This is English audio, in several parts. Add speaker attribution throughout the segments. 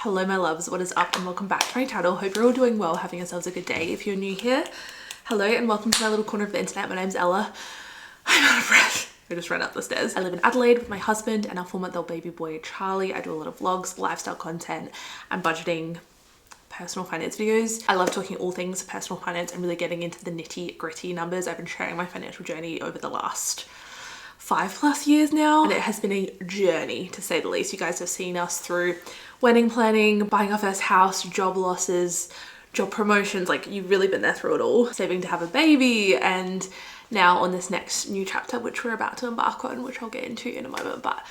Speaker 1: Hello my loves, what is up and welcome back to my channel. Hope you're all doing well, having yourselves a good day. If you're new here, hello and welcome to my little corner of the internet. My name's Ella. I'm out of breath. I just ran up the stairs. I live in Adelaide with my husband and our 4-month-old baby boy Charlie. I do a lot of vlogs, lifestyle content and budgeting, personal finance videos. I love talking all things personal finance and really getting into the nitty gritty numbers. I've been sharing my financial journey over the last 5+ years now, and it has been a journey to say the least. You guys have seen us through wedding planning, buying our first house, job losses, job promotions, like you've really been there through it all, saving to have a baby, and now on this next new chapter which we're about to embark on, which I'll get into in a moment. But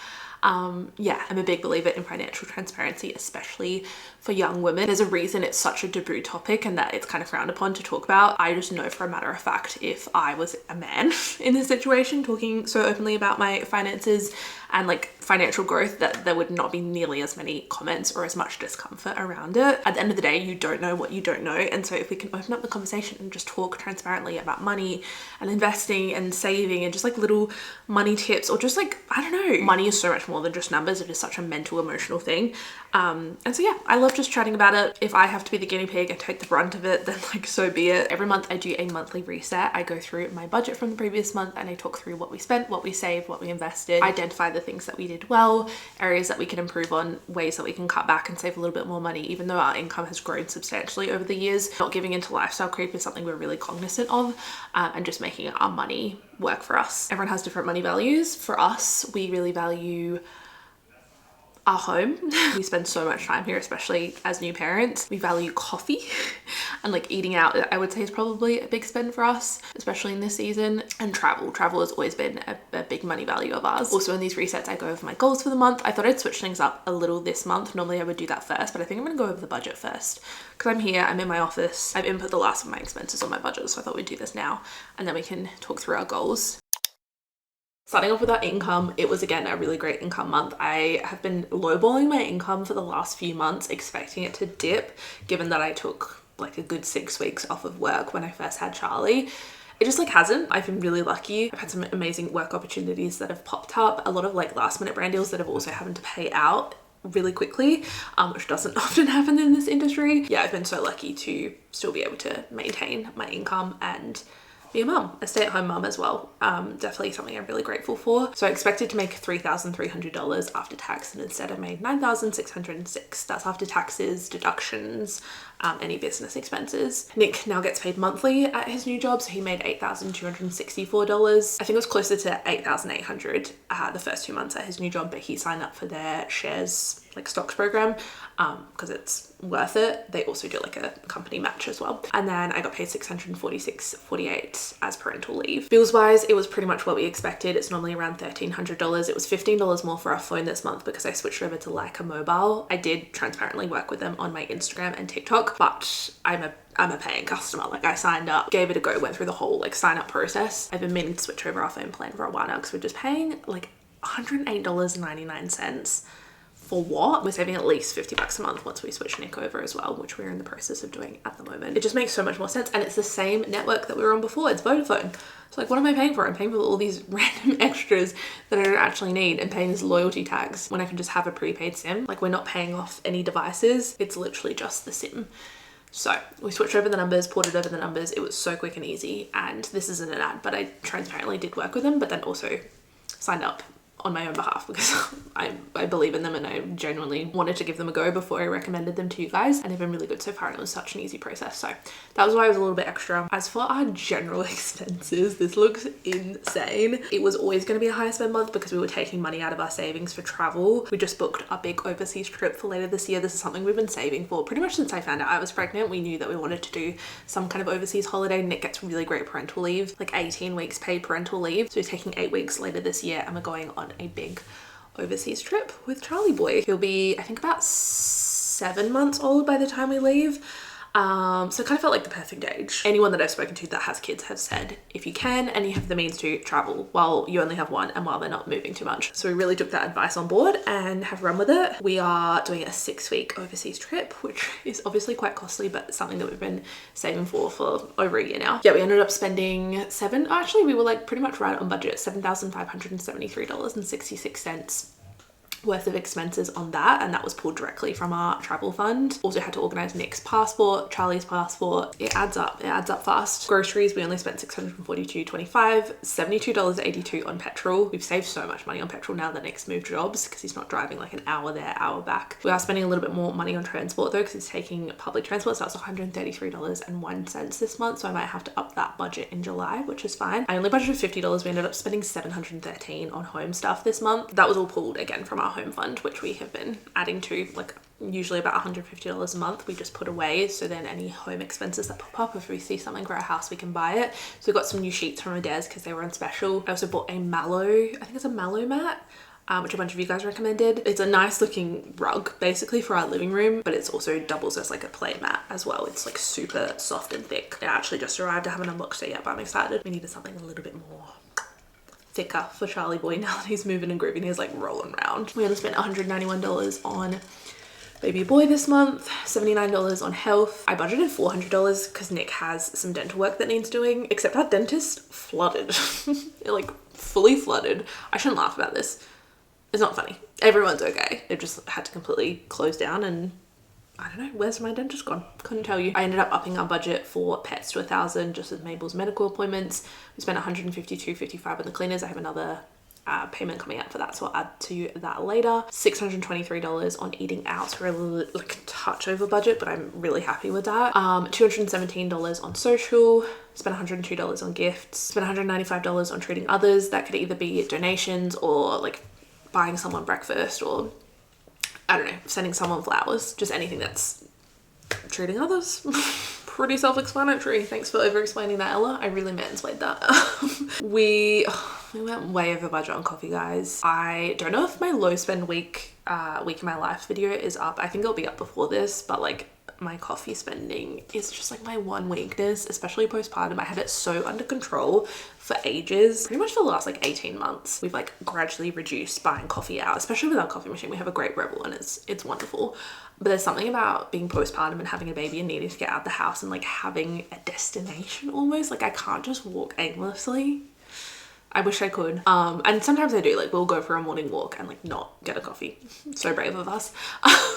Speaker 1: yeah, I'm a big believer in financial transparency, especially for young women. There's a reason it's such a taboo topic and that it's kind of frowned upon to talk about. I just know for a matter of fact, if I was a man in this situation talking so openly about my finances and like financial growth, that there would not be nearly as many comments or as much discomfort around it. At the end of the day, you don't know what you don't know. And so if we can open up the conversation and just talk transparently about money and investing and saving and just like little money tips, or just like, I don't know, money is so much more than just numbers. It is such a mental, emotional thing. And so yeah, I love just chatting about it. If I have to be the guinea pig and take the brunt of it, then like so be it. Every month I do a monthly reset. I go through my budget from the previous month and I talk through what we spent, what we saved, what we invested, identify the things that we did well, areas that we can improve on, ways that we can cut back and save a little bit more money, even though our income has grown substantially over the years. Not giving into lifestyle creep is something we're really cognizant of, and just making our money work for us. Everyone has different money values. For us, we really value our home. We spend so much time here, especially as new parents. We value coffee and like eating out, I would say, is probably a big spend for us, especially in this season. And travel has always been a big money value of ours. Also in these resets, I go over my goals for the month. I thought I'd switch things up a little this month. Normally I would do that first, but I think I'm gonna go over the budget first because I'm here, I'm in my office, I've input the last of my expenses on my budget. So I thought we'd do this now and then we can talk through our goals. Starting off with our income, it was again a really great income month. I have been lowballing my income for the last few months, expecting it to dip, given that I took like a good 6 weeks off of work when I first had Charlie. It just like hasn't. I've been really lucky. I've had some amazing work opportunities that have popped up, a lot of like last minute brand deals that have also happened to pay out really quickly, which doesn't often happen in this industry. Yeah, I've been so lucky to still be able to maintain my income and be a mum, a stay-at-home mum as well. Definitely something I'm really grateful for. So I expected to make $3,300 after tax, and instead I made $9,606. That's after taxes, deductions, any business expenses. Nick now gets paid monthly at his new job, so he made $8,264. I think it was closer to $8,800 the first 2 months at his new job, but he signed up for their shares like stocks program because it's worth it. They also do like a company match as well. And then I got paid $646.48 as parental leave. Bills wise, it was pretty much what we expected. It's normally around $1,300. It was $15 more for our phone this month because I switched over to Leica Mobile. I did transparently work with them on my Instagram and TikTok, but I'm a paying customer. Like I signed up, gave it a go, went through the whole like sign up process. I've been meaning to switch over our phone plan for a while now because we're just paying like $108.99. For what? We're saving at least $50 a month once we switch Nick over as well, which we're in the process of doing at the moment. It just makes so much more sense, and it's the same network that we were on before. It's Vodafone. So like, what am I paying for? I'm paying for all these random extras that I don't actually need and paying this loyalty tax when I can just have a prepaid SIM. Like, we're not paying off any devices. It's literally just the SIM. So we switched over the numbers, ported over the numbers. It was so quick and easy. And this isn't an ad, but I transparently did work with them, but then also signed up on my own behalf because I believe in them and I genuinely wanted to give them a go before I recommended them to you guys, and they've been really good so far and it was such an easy process. So that was why I was a little bit extra. As for our general expenses, this looks insane. It was always going to be a high spend month because we were taking money out of our savings for travel. We just booked a big overseas trip for later this year. This is something we've been saving for pretty much since I found out I was pregnant. We knew that we wanted to do some kind of overseas holiday. Nick gets really great parental leave, like 18 weeks paid parental leave. So we're taking 8 weeks later this year and we're going on a big overseas trip with Charlie boy. He'll be, I think, about 7 months old by the time we leave. So it kind of felt like the perfect age. Anyone that I've spoken to that has kids have said, if you can and you have the means to, travel while you only have one and while they're not moving too much. So we really took that advice on board and have run with it. We are doing a 6-week overseas trip, which is obviously quite costly, but something that we've been saving for over a year now. Yeah, we ended up spending we were like pretty much right on budget, $7,573.66. worth of expenses on that, and that was pulled directly from our travel fund. Also had to organize Nick's passport, Charlie's passport. It adds up fast. Groceries, we only spent $642.25, $72.82 on petrol. We've saved so much money on petrol now that Nick's moved jobs because he's not driving like an hour there, hour back. We are spending a little bit more money on transport though because he's taking public transport, so that's $133.01 this month, so I might have to up that budget in July, which is fine. I only budgeted $50. We ended up spending $713 on home stuff this month. That was all pulled again from our home fund, which we have been adding to, like usually about $150 a month we just put away, so then any home expenses that pop up, if we see something for our house we can buy it. So we got some new sheets from Adairs because they were on special. I also bought a mallow, I think it's a mallow mat, which a bunch of you guys recommended. It's a nice looking rug basically for our living room, but it's also doubles as like a play mat as well. It's like super soft and thick. It actually just arrived. I haven't unboxed it yet, but I'm excited. We needed something a little bit more thicker for Charlie boy now that he's moving and grooving. He's like rolling around. We only spent $191 on baby boy this month, $79 on health. I budgeted $400 because Nick has some dental work that needs doing, except our dentist flooded. Like fully flooded. I shouldn't laugh about this. It's not funny. Everyone's okay. It just had to completely close down, and I don't know, where's my dentist gone? Couldn't tell you. I ended up upping our budget for pets to $1,000 just with Mabel's medical appointments. We spent $152.55 on the cleaners. I have another payment coming out for that, so I'll add to that later. $623 on eating out, so we're like a touch over budget, but I'm really happy with that. $217 on social, spent $102 on gifts, spent $195 on treating others. That could either be donations or like buying someone breakfast, or I don't know, sending someone flowers, just anything that's treating others. Pretty self-explanatory. Thanks for over-explaining that, Ella. I really mansplained that. We went way over budget on coffee, guys. I don't know if my low spend week in my life video is up. I think it'll be up before this, but like my coffee spending is just like my one weakness, especially postpartum. I had it so under control for ages, pretty much for the last like 18 months. We've like gradually reduced buying coffee out, especially with our coffee machine. We have a great Rebel and it's wonderful. But there's something about being postpartum and having a baby and needing to get out of the house and like having a destination almost. Like I can't just walk aimlessly. I wish I could. And sometimes I do, like we'll go for a morning walk and like not get a coffee. So brave of us.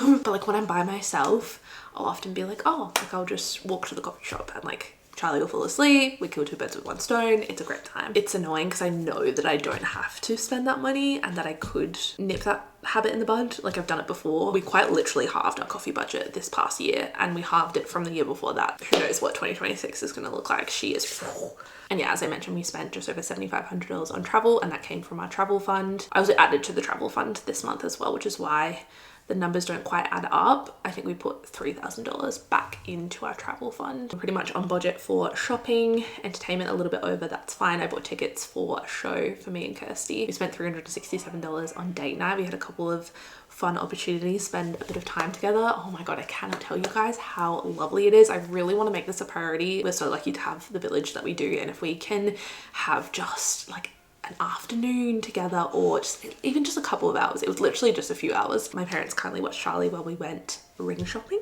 Speaker 1: But like when I'm by myself, I'll often be like, oh, like I'll just walk to the coffee shop and like Charlie will fall asleep. We kill two birds with one stone. It's a great time. It's annoying because I know that I don't have to spend that money and that I could nip that habit in the bud. Like I've done it before. We quite literally halved our coffee budget this past year, and we halved it from the year before that. Who knows what 2026 is going to look like. She is full. And yeah, as I mentioned, we spent just over $7,500 on travel, and that came from our travel fund. I also added to the travel fund this month as well, which is why the numbers don't quite add up. I think we put $3,000 back into our travel fund. We're pretty much on budget for shopping, entertainment a little bit over, that's fine. I bought tickets for a show for me and Kirsty. We spent $367 on date night. We had a couple of fun opportunities, spend a bit of time together. Oh my God, I cannot tell you guys how lovely it is. I really want to make this a priority. We're so lucky to have the village that we do, and if we can have just like an afternoon together, or just even just a couple of hours. It was literally just a few hours. My parents kindly watched Charlie while we went ring shopping,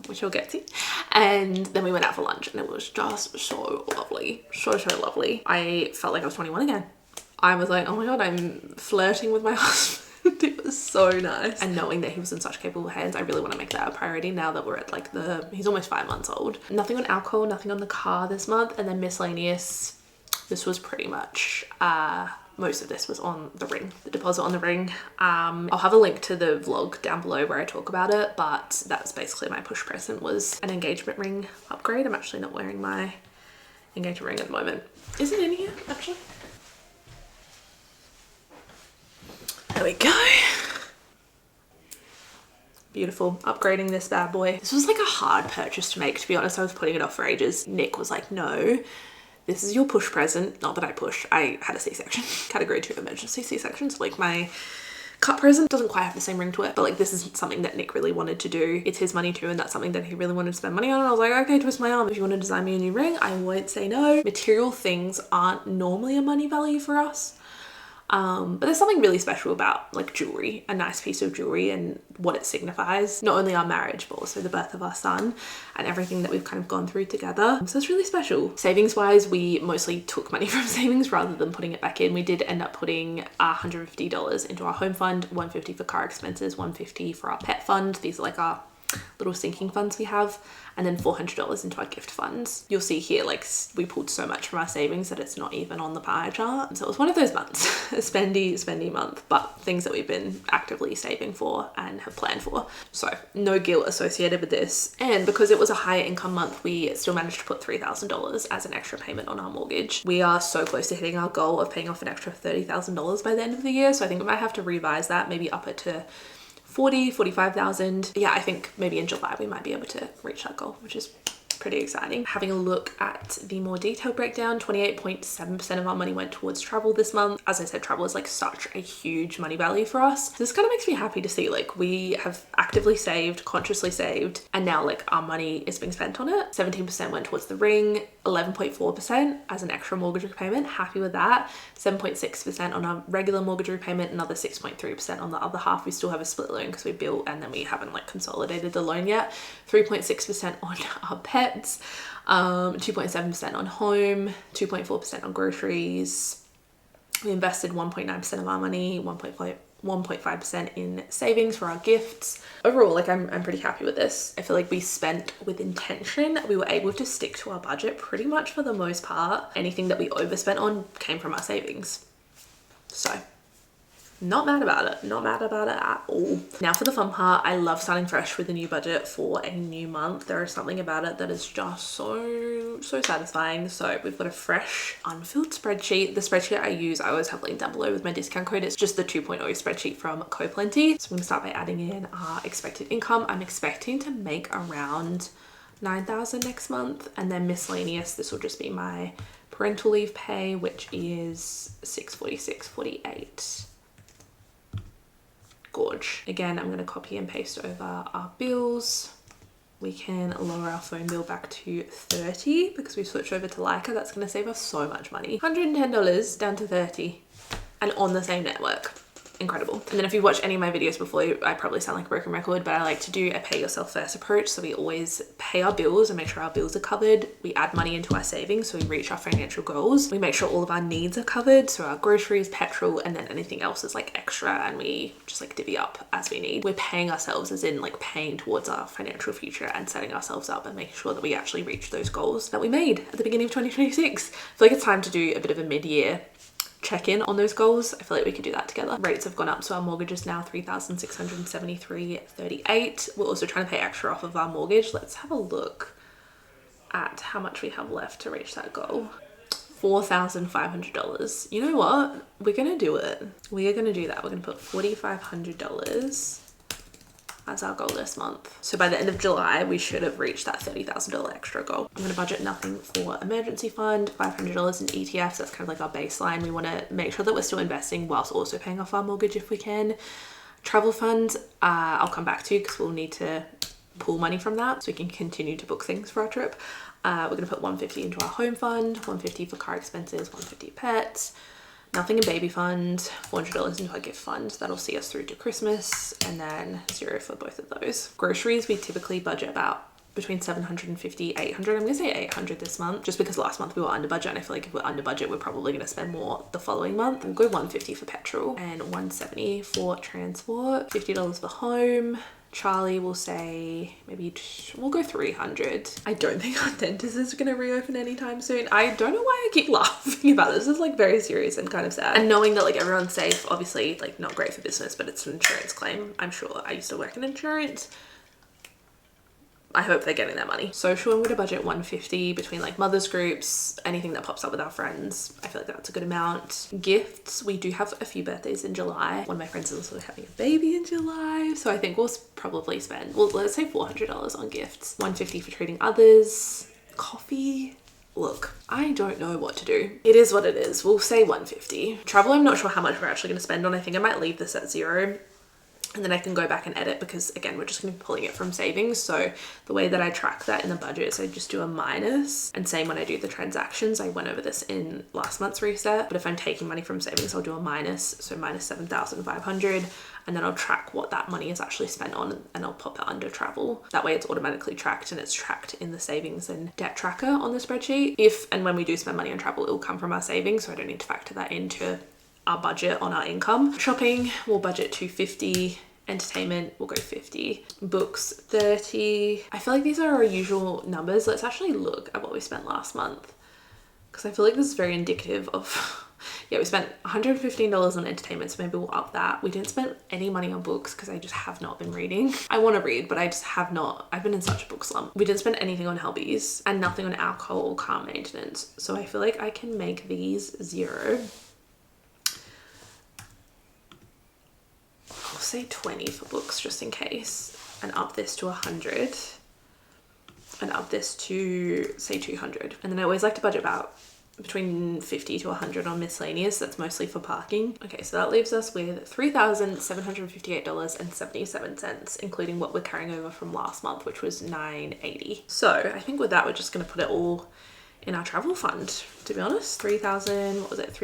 Speaker 1: which we'll get to, and then we went out for lunch, and it was just so lovely, so lovely. I felt like I was 21 again. I was like, oh my God, I'm flirting with my husband. It was so nice. And knowing that he was in such capable hands, I really want to make that a priority now that we're at like he's almost 5 months old. Nothing on alcohol, nothing on the car this month, and then miscellaneous. This was pretty much, most of this was on the ring, the deposit on the ring. I'll have a link to the vlog down below where I talk about it, but that's basically my push present, was an engagement ring upgrade. I'm actually not wearing my engagement ring at the moment. Is it in here, actually? There we go. Beautiful. Upgrading this bad boy. This was like a hard purchase to make, to be honest. I was putting it off for ages. Nick was like, no. This is your push present. Not that I pushed. I had a C-section. Category 2 emergency C-section. So like my cut present doesn't quite have the same ring to it, but like this is something that Nick really wanted to do. It's his money too, and that's something that he really wanted to spend money on. And I was like, okay, twist my arm. If you want to design me a new ring, I won't say no. Material things aren't normally a money value for us. But there's something really special about like jewelry, a nice piece of jewelry, and what it signifies, not only our marriage but also the birth of our son and everything that we've kind of gone through together. So it's really special. Savings wise, we mostly took money from savings rather than putting it back in. We did end up putting $150 into our home fund, $150 for car expenses, $150 for our pet fund. These are like our little sinking funds we have, and then $400 into our gift funds. You'll see here, like, we pulled so much from our savings that it's not even on the pie chart. So it was one of those months, a spendy month, but things that we've been actively saving for and have planned for. So no guilt associated with this. And because it was a higher income month, we still managed to put $3,000 as an extra payment on our mortgage. We are so close to hitting our goal of paying off an extra $30,000 by the end of the year. So I think we might have to revise that, maybe up it to 45,000. Yeah, I think maybe in July we might be able to reach that goal, which is pretty exciting. Having a look at the more detailed breakdown, 28.7% of our money went towards travel this month. As I said, travel is like such a huge money value for us. This kind of makes me happy to see, like, we have actively saved, consciously saved, and now like our money is being spent on it. 17% went towards the ring, 11.4% as an extra mortgage repayment. Happy with that. 7.6% on our regular mortgage repayment, another 6.3% on the other half. We still have a split loan because we built and then we haven't like consolidated the loan yet. 3.6% on our pets, 2.7% on home, 2.4% on groceries. We invested 1.9% of our money, 1.5% in savings for our gifts. Overall, like, I'm pretty happy with this. I feel like we spent with intention. We were able to stick to our budget pretty much for the most part. Anything that we overspent on came from our savings. So not mad about it, not mad about it at all. Now for the fun part, I love starting fresh with a new budget for a new month. There is something about it that is just so satisfying. So we've got a fresh unfilled spreadsheet. The spreadsheet I use, I always have linked down below with my discount code. It's just the 2.0 spreadsheet from CoPlenty. So I'm gonna start by adding in our expected income. I'm expecting to make around 9,000 next month, and then miscellaneous, this will just be my parental leave pay, which is $646.48. Gorge. Again, I'm going to copy and paste over our bills. We can lower our phone bill back to $30 because we switched over to Leica. That's going to save us so much money. $110 down to $30, and on the same network. Incredible. And then if you've watched any of my videos before, I probably sound like a broken record, but I like to do a pay yourself first approach. So we always pay our bills and make sure our bills are covered. We add money into our savings so we reach our financial goals. We make sure all of our needs are covered, so our groceries, petrol, and then anything else is like extra, and we just like divvy up as we need. We're paying ourselves, as in like paying towards our financial future and setting ourselves up and making sure that we actually reach those goals that we made at the beginning of 2026. I feel like it's time to do a bit of a mid-year check in on those goals. I feel like we can do that together. Rates have gone up, so our mortgage is now $3,673.38. We're also trying to pay extra off of our mortgage. Let's have a look at how much we have left to reach that goal. $4,500. You know what? We're gonna do it. We are gonna do that. We're gonna put $4,500 as our goal this month. So by the end of July, we should have reached that $30,000 extra goal. I'm gonna budget nothing for emergency fund, $500 in ETFs. That's kind of like our baseline. We wanna make sure that we're still investing whilst also paying off our mortgage if we can. Travel fund, I'll come back to because we'll need to pull money from that so we can continue to book things for our trip. We're gonna put $150 into our home fund, $150 for car expenses, $150 pets, nothing in baby fund, $400 into our gift fund. That'll see us through to Christmas, and then $0 for both of those. Groceries, we typically budget about between $750, $800. I'm gonna say $800 this month, just because last month we were under budget, and I feel like if we're under budget, we're probably gonna spend more the following month. We'll go $150 for petrol and $170 for transport, $50 for home. Charlie will say maybe we'll go $300. I don't think our dentist is gonna reopen anytime soon. I don't know why I keep laughing about this. This is like very serious and kind of sad. And knowing that like everyone's safe, obviously like not great for business, but it's an insurance claim. I'm sure I used to work in insurance. I hope they're getting their money. Social, I'm gonna budget $150 between like mothers groups, anything that pops up with our friends. I feel like that's a good amount. Gifts, we do have a few birthdays in July. One of my friends is also having a baby in July. So I think we'll probably spend, well, let's say $400 on gifts. $150 for treating others. Coffee. Look, I don't know what to do. It is what it is. We'll say $150. Travel, I'm not sure how much we're actually gonna spend on. I think I might leave this at $0. and then I can go back and edit, because again, we're just going to be pulling it from savings. So the way that I track that in the budget is I just do a minus, and same when I do the transactions. I went over this in last month's reset, but if I'm taking money from savings, I'll do a minus, so minus 7,500, and then I'll track what that money is actually spent on, and I'll pop it under travel. That way it's automatically tracked, and it's tracked in the savings and debt tracker on the spreadsheet. If and when we do spend money on travel, it will come from our savings, so I don't need to factor that into our budget on our income. Shopping, we'll budget 250. Entertainment, we'll go 50. Books, 30. I feel like these are our usual numbers. Let's actually look at what we spent last month, because I feel like this is very indicative of yeah, we spent $115 on entertainment, so maybe we'll up that. We didn't spend any money on books because I just have not been reading. I want to read, but I just have not. I've been in such a book slump. We didn't spend anything on hobbies and nothing on alcohol or car maintenance, so I feel like I can make these 0. I'll say 20 for books just in case, and up this to 100, and up this to say 200. And then I always like to budget about between 50 to 100 on miscellaneous. That's mostly for parking. Okay, so that leaves us with $3,758.77, including what we're carrying over from last month, which was $980. So I think with that, we're just going to put it all in our travel fund, to be honest. 3,000, what was it?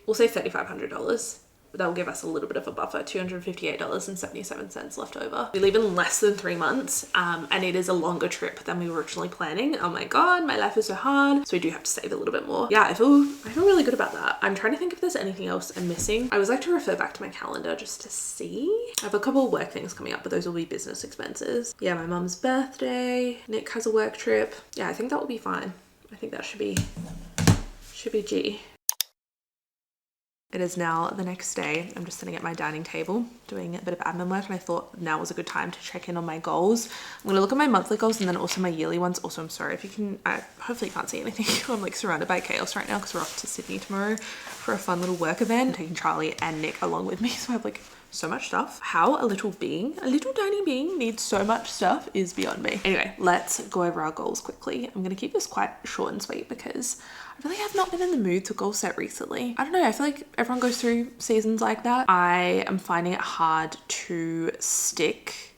Speaker 1: We'll say $3,500. That will give us a little bit of a buffer, $258.77 left over. We leave in less than 3 months, and it is a longer trip than we were originally planning. Oh my God, my life is so hard. So we do have to save a little bit more. Yeah, I feel really good about that. I'm trying to think if there's anything else I'm missing. I always like to refer back to my calendar just to see. I have a couple of work things coming up, but those will be business expenses. Yeah, my mum's birthday. Nick has a work trip. Yeah, I think that will be fine. I think that should be G. It is now the next day. I'm just sitting at my dining table doing a bit of admin work, and I thought now was a good time to check in on my goals. I'm going to look at my monthly goals and then also my yearly ones. Also, I'm sorry if you can, hopefully you can't see anything. I'm like surrounded by chaos right now because we're off to Sydney tomorrow for a fun little work event. I'm taking Charlie and Nick along with me, so I have like so much stuff. How a little tiny being needs so much stuff is beyond me. Anyway, let's go over our goals quickly. I'm going to keep this quite short and sweet because I really have not been in the mood to goal set recently. I don't know, I feel like everyone goes through seasons like that. I am finding it hard to stick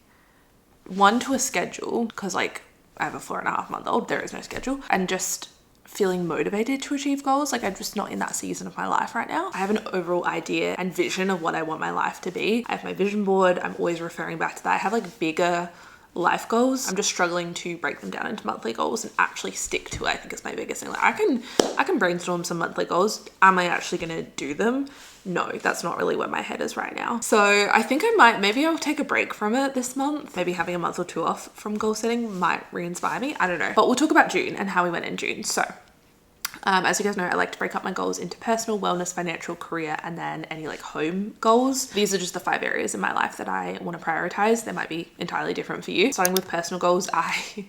Speaker 1: to a schedule because like I have a 4.5-month-old, there is no schedule, and just feeling motivated to achieve goals. Like I'm just not in that season of my life right now. I have an overall idea and vision of what I want my life to be. I have my vision board. I'm always referring back to that. I have like bigger life goals. I'm just struggling to break them down into monthly goals and actually stick to it. I think it's my biggest thing. Like I can brainstorm some monthly goals. Am I actually gonna do them? No, that's not really where my head is right now. So I think maybe I'll take a break from it this month. Maybe having a month or 2 off from goal setting might re-inspire me. I don't know. But we'll talk about June and how we went in June. So as you guys know, I like to break up my goals into personal, wellness, financial, career, and then any like home goals. These are just the 5 areas in my life that I want to prioritize. They might be entirely different for you. Starting with personal goals, I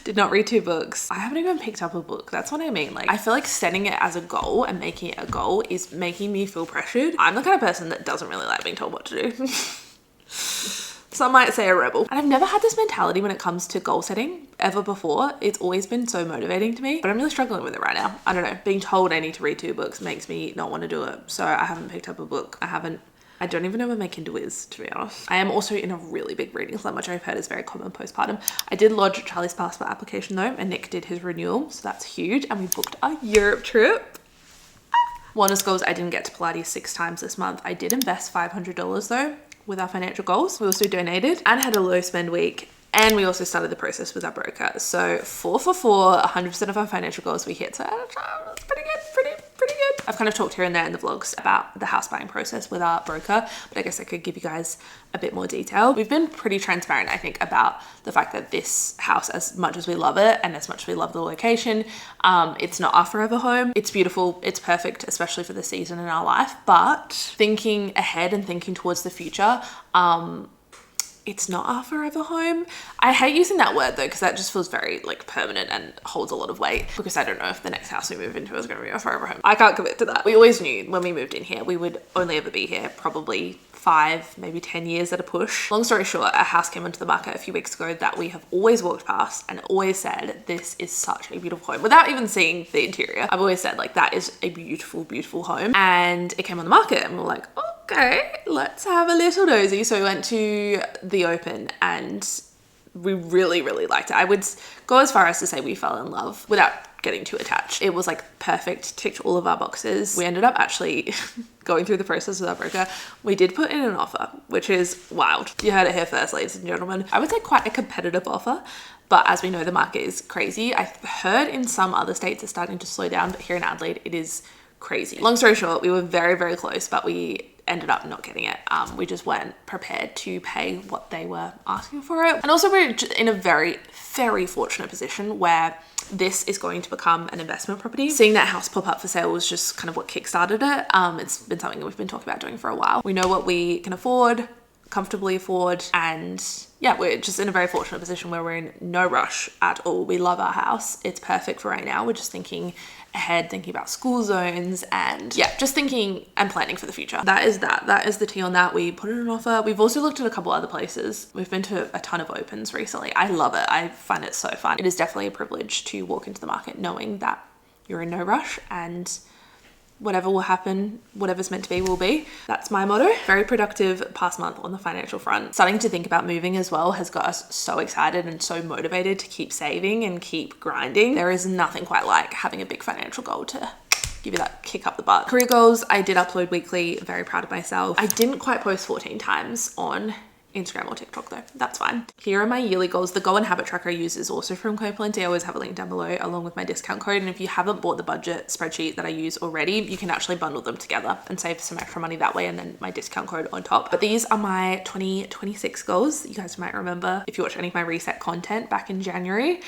Speaker 1: did not read 2 books. I haven't even picked up a book. That's what I mean. Like I feel like setting it as a goal and making it a goal is making me feel pressured. I'm the kind of person that doesn't really like being told what to do. Some might say a rebel. And I've never had this mentality when it comes to goal setting ever before. It's always been so motivating to me, but I'm really struggling with it right now. I don't know. Being told I need to read 2 books makes me not want to do it. So I haven't picked up a book. I don't even know where my Kindle is, to be honest. I am also in a really big reading slump, which I've heard is very common postpartum. I did lodge Charlie's passport application though, and Nick did his renewal. So that's huge. And we booked a Europe trip. Wellness goals, I didn't get to Pilates 6 times this month. I did invest $500 though with our financial goals. We also donated and had a low spend week. And we also started the process with our broker. So 4 for 4, 100% of our financial goals we hit. So that's pretty good, pretty good. I've kind of talked here and there in the vlogs about the house buying process with our broker, but I guess I could give you guys a bit more detail. We've been pretty transparent, I think, about the fact that this house, as much as we love it and as much as we love the location, it's not our forever home. It's beautiful, it's perfect, especially for the season in our life. But thinking ahead and thinking towards the future, it's not our forever home. I hate using that word though, because that just feels very like permanent and holds a lot of weight, because I don't know if the next house we move into is going to be our forever home. I can't commit to that. We always knew when we moved in here, we would only ever be here probably 5, maybe 10 years at a push. Long story short, a house came onto the market a few weeks ago that we have always walked past and always said, this is such a beautiful home, without even seeing the interior. I've always said like, that is a beautiful, beautiful home. And it came on the market and we were like, oh, okay, let's have a little nosy. So we went to the Open and we really, really liked it. I would go as far as to say we fell in love without getting too attached. It was like perfect, ticked all of our boxes. We ended up actually going through the process with our broker. We did put in an offer, which is wild. You heard it here first, ladies and gentlemen. I would say quite a competitive offer, but as we know, the market is crazy. I've heard in some other states it's starting to slow down, but here in Adelaide, it is crazy. Long story short, we were very, very close, but we ended up not getting it. We just weren't prepared to pay what they were asking for it. And also we're in a very, very fortunate position where this is going to become an investment property. Seeing that house pop up for sale was just kind of what kickstarted it. It's been something that we've been talking about doing for a while. We know what we can afford, comfortably afford, and yeah, we're just in a very fortunate position where we're in no rush at all. We love our house. It's perfect for right now. We're just thinking ahead, thinking about school zones, and yeah, just thinking and planning for the future. That is the tea on that. We put in an offer. We've also looked at a couple other places. We've been to a ton of opens recently. I love it. I find it so fun. It is definitely a privilege to walk into the market knowing that you're in no rush and whatever will happen, whatever's meant to be will be. That's my motto. Very productive past month on the financial front. Starting to think about moving as well has got us so excited and so motivated to keep saving and keep grinding. There is nothing quite like having a big financial goal to give you that kick up the butt. Career goals, I did upload weekly. Very proud of myself. I didn't quite post 14 times on Instagram or TikTok though, that's fine. Here are my yearly goals. The goal and habit tracker I use is also from Copland. I always have a link down below along with my discount code. And if you haven't bought the budget spreadsheet that I use already, you can actually bundle them together and save some extra money that way, and then my discount code on top. But these are my 2026 goals. You guys might remember if you watched any of my reset content back in January.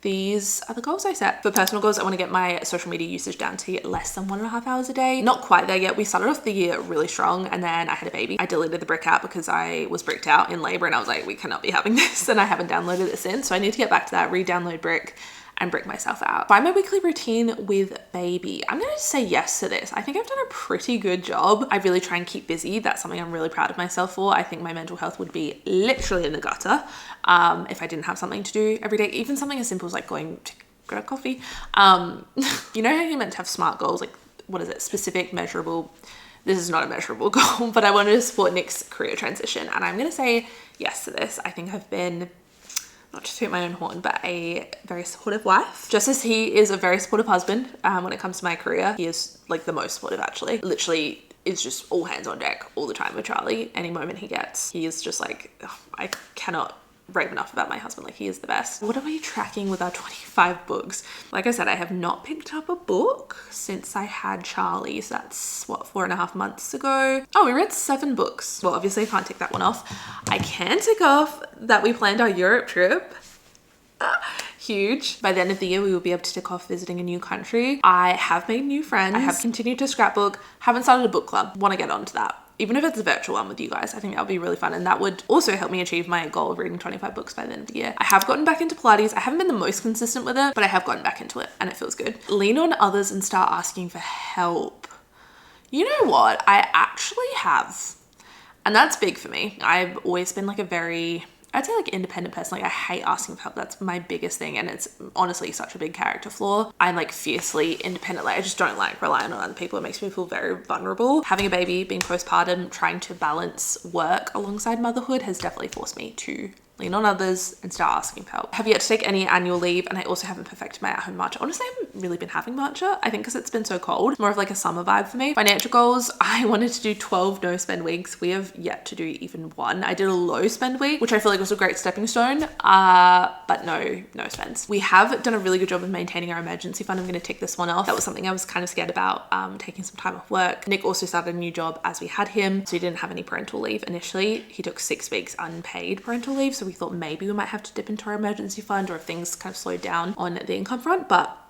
Speaker 1: These are the goals I set. For personal goals, I want to get my social media usage down to less than 1.5 hours a day. Not quite there yet. We started off the year really strong and then I had a baby. I deleted the Brick app because I was bricked out in labor and I was like, we cannot be having this, and I haven't downloaded it since. So I need to get back to that, re-download Brick and brick myself out. Find my weekly routine with baby. I'm gonna say yes to this. I think I've done a pretty good job. I really try and keep busy. That's something I'm really proud of myself for. I think my mental health would be literally in the gutter if I didn't have something to do every day. Even something as simple as like going to grab a coffee. You know how you're meant to have SMART goals, like what is it? Specific, measurable. This is not a measurable goal, but I wanted to support Nick's career transition. And I'm gonna say yes to this. I think I've been, not to toot my own horn, but a very supportive wife. Just as he is a very supportive husband when it comes to my career, he is like the most supportive actually. Literally is just all hands on deck all the time with Charlie. Any moment he gets, he is just like, oh, I cannot rave enough about my husband. Like, he is the best. What are we tracking with our 25 books? Like I said, I have not picked up a book since I had Charlie. So that's what, 4.5 months ago. Oh, we read 7 books. Well, obviously I can't tick that one off. I can tick off that we planned our Europe trip. Huge. By the end of the year, we will be able to tick off visiting a new country. I have made new friends. I have continued to scrapbook. Haven't started a book club. Want to get onto that. Even if it's a virtual one with you guys, I think that would be really fun. And that would also help me achieve my goal of reading 25 books by the end of the year. I have gotten back into Pilates. I haven't been the most consistent with it, but I have gotten back into it and it feels good. Lean on others and start asking for help. You know what? I actually have. And that's big for me. I've always been like a very, I'd say like independent person. Like, I hate asking for help. That's my biggest thing. And it's honestly such a big character flaw. I'm like fiercely independent. Like, I just don't like relying on other people. It makes me feel very vulnerable. Having a baby, being postpartum, trying to balance work alongside motherhood has definitely forced me to lean on others and start asking for help. I have yet to take any annual leave, and I also haven't perfected my at-home matcha. Honestly, I haven't really been having matcha. I think because it's been so cold, more of like a summer vibe for me. Financial goals, I wanted to do 12 no spend weeks. We have yet to do even one. I did a low spend week, which I feel like was a great stepping stone, but no spends. We have done a really good job of maintaining our emergency fund. I'm going to tick this one off. That was something I was kind of scared about, taking some time off work. Nick also started a new job as we had him, so he didn't have any parental leave initially. He took 6 weeks unpaid parental leave, so we thought maybe we might have to dip into our emergency fund, or if things kind of slowed down on the income front, but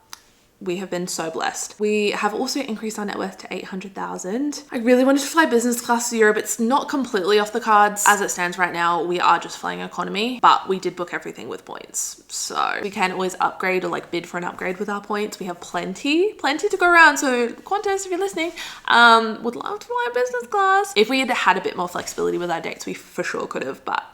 Speaker 1: we have been so blessed. We have also increased our net worth to 800,000. I really wanted to fly business class to Europe. It's not completely off the cards. As it stands right now, we are just flying economy, but we did book everything with points. So we can always upgrade or like bid for an upgrade with our points. We have plenty to go around. So Qantas, if you're listening, would love to fly business class. If we had had a bit more flexibility with our dates, we for sure could have, but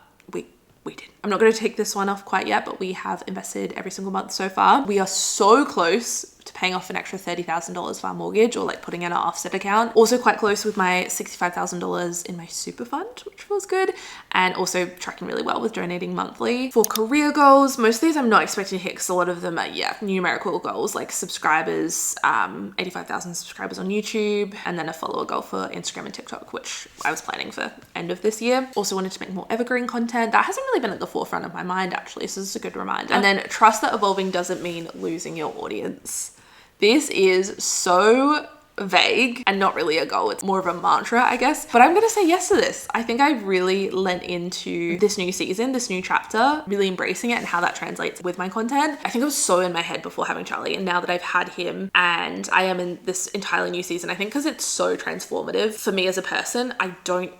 Speaker 1: we didn't. I'm not going to take this one off quite yet, but we have invested every single month so far. We are so close to paying off an extra $30,000 for our mortgage, or like putting in our offset account. Also quite close with my $65,000 in my super fund, which feels good. And also tracking really well with donating monthly. For career goals, most of these I'm not expecting to hit because a lot of them are, yeah, numerical goals like subscribers, 85,000 subscribers on YouTube, and then a follower goal for Instagram and TikTok, which I was planning for end of this year. Also wanted to make more evergreen content. That hasn't really been at the forefront of my mind actually, so this is a good reminder. And then trust that evolving doesn't mean losing your audience. This is so vague and not really a goal. It's more of a mantra, I guess. But I'm gonna say yes to this. I think I really lent into this new season, this new chapter, really embracing it and how that translates with my content. I think I was so in my head before having Charlie, and now that I've had him and I am in this entirely new season, I think because it's so transformative for me as a person, I don't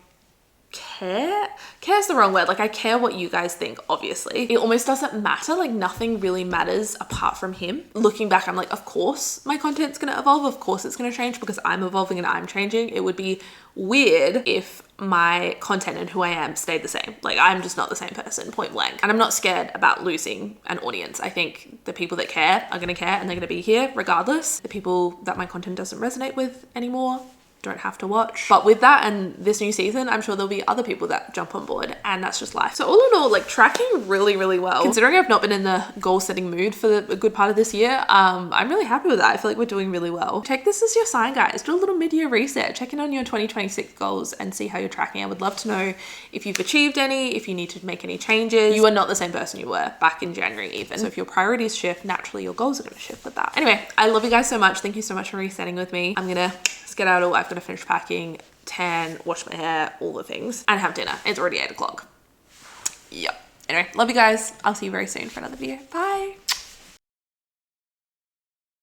Speaker 1: care's the wrong word. Like, I care what you guys think, obviously. It almost doesn't matter. Like, nothing really matters apart from him. Looking back, I'm like, of course my content's gonna evolve. Of course it's gonna change because I'm evolving and I'm changing. It would be weird if my content and who I am stayed the same. Like, I'm just not the same person, point blank. And I'm not scared about losing an audience. I think the people that care are gonna care and they're gonna be here regardless. The people that my content doesn't resonate with anymore don't have to watch. But with that and this new season, I'm sure there'll be other people that jump on board, and that's just life. So all in all, like, tracking really, really well. Considering I've not been in the goal setting mood for a good part of this year, I'm really happy with that. I feel like we're doing really well. Take this as your sign, guys. Do a little mid-year reset. Check in on your 2026 goals and see how you're tracking. I would love to know if you've achieved any, if you need to make any changes. You are not the same person you were back in January even. So if your priorities shift, naturally your goals are gonna shift with that. Anyway, I love you guys so much. Thank you so much for resetting with me. I'm gonna skedaddle. I've got to finish packing, tan, wash my hair, all the things, and have dinner. It's already 8 o'clock. Yep. Anyway, love you guys. I'll see you very soon for another video. Bye.